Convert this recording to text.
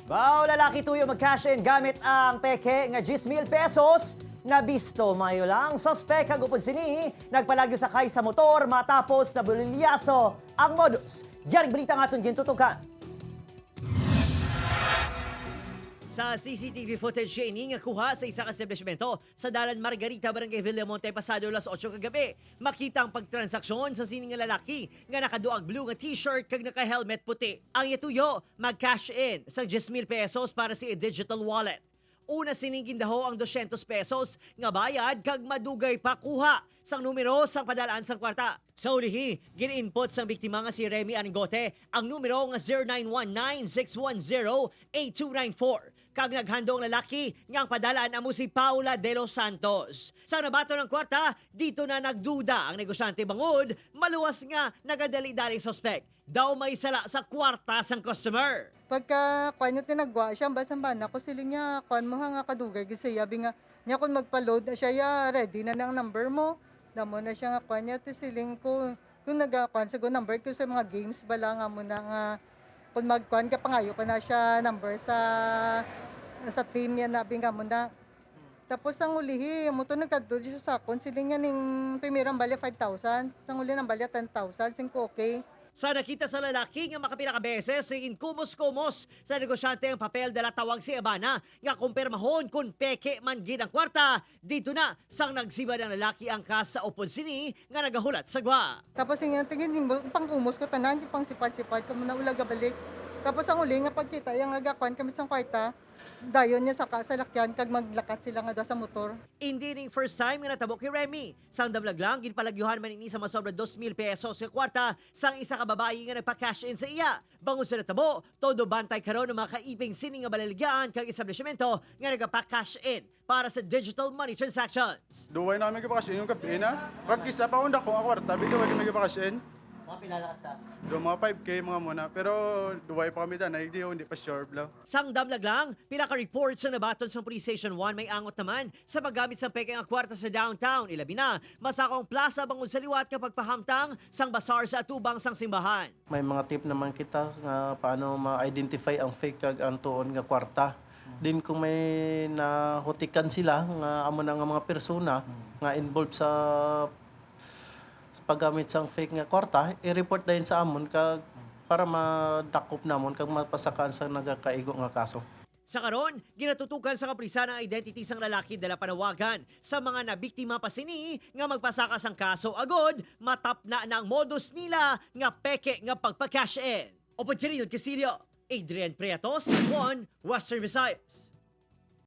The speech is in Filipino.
Wow, lalaki tuyo mag-cash in gamit ang peke nga 10,000 pesos. Nabisto mayo lang suspect kag upod sini nagpalagyo sakay sa motor matapos na bulilyaso ang modus. Yaring balita nga aton gintutukan. Sa CCTV footage ini nga kuha sa isa ka establishmento sa Dalan Margarita, Barangay Villamonte, pasado alas 8 kagabi. Makita ang pagtransaksyon sa sining nga lalaki nga nakaduag blue nga t-shirt kag naka-helmet puti. Ang ituyo mag-cash in sa 10,000 pesos para sa digital wallet. Una siningin daho ang 200 pesos nga bayad kag madugay pa kuha sang numero sang padalaan sang kwarta. Sa ulihi, gin-input sang biktima nga si Remy Anigote ang numero nga 0919-610-8294. Kag naghandong lalaki nga ang padalaan amo si Paula de los Santos. Sa nabato ng kwarta, dito na nagduda ang negosyante bangod, maluwas nga nagadali-daling suspect. Daw may sala sa kwarta sang customer. Pagka kuan niya tinagwa siya, basan ba na ko siling niya, kuan mo nga kadugay, kasi yabi nga, niya kung magpa-load na siya, ya, ready na ng number mo. Damo na siya nga kuan niya, siling ko, kung nag-kuan sa number ko sa mga games, bala nga mo na nga, kung mag-kuan ka pangayo pa na siya number sa team yan, nabi nga mo na. Tapos ang ulihi, mo to nagkadod siya sa akon, siling niya ning pimirang balya 5,000, sang uli ng balya 10,000, sing ko okay. Sa nakita sa lalaki nga makapila ka beses, sigin kumos-kumos sa negosyante ang papel dala tawag si Abana nga kumpirmahon kung peke man gid ang kwarta. Dito na sang nagsiba ng lalaki ang kas sa upod sini nga nagahulat sa gwa. Tapos yung tingin mo, pang kumos ko tanan, pang sipad-sipad ko muna ulaga balik. Tapos ang uli nga pagkita, yung nagakuan kami sa kwarta, dayon niya sa kasalakyan, kag maglakat sila nga daw sa motor. Hindi ning first time nga natabo kay Remy. Sang damlag lang, ginpalagyuhan man ini sa masobra 2,000 pesos sa kwarta sang isa ka babae nga nagpa-cash in sa iya. Bangon sa natabo, todo bantay karon ng mga kaiping sini nga balaligyan kag establishmento nga nagpa-cash in para sa digital money transactions. Duway namin kapakasyon yung kape na. Kagkisa pa unda ko ang kwarta, bitaw di may kapakasyon. Mga pinalakas ta. Do mga 5K mga muna, pero duway pa kami dyan, hindi pa sure bla. Sang damlag lang, pila ka reports sa nabaton sa Police Station 1 may angot naman sa paggamit sa peke nga kwarta sa downtown. Ilabi na, masakong plaza bangon sa liwat kapag pahamtang sang basar sa atubang sang simbahan. May mga tip naman kita nga paano ma-identify ang fake kag ang tuon nga kwarta. Din kung may nahutikan sila nga amo na nga mga persona nga involved sa paggamit sang fake nga kwarta, i-report din sa amon kag para madakop namon kag mapasakaan sa nagakaigo nga kaso. Sa karon, ginatutukan sa kaprisan ang identity sang lalaki dala panawagan sa mga nabiktima pa sini nga magpasaka sang kaso agod matap na ang modus nila nga peke nga pagpa-cash in. Opod Kiril Casilio, Adrian Prietos, One Western Visayas.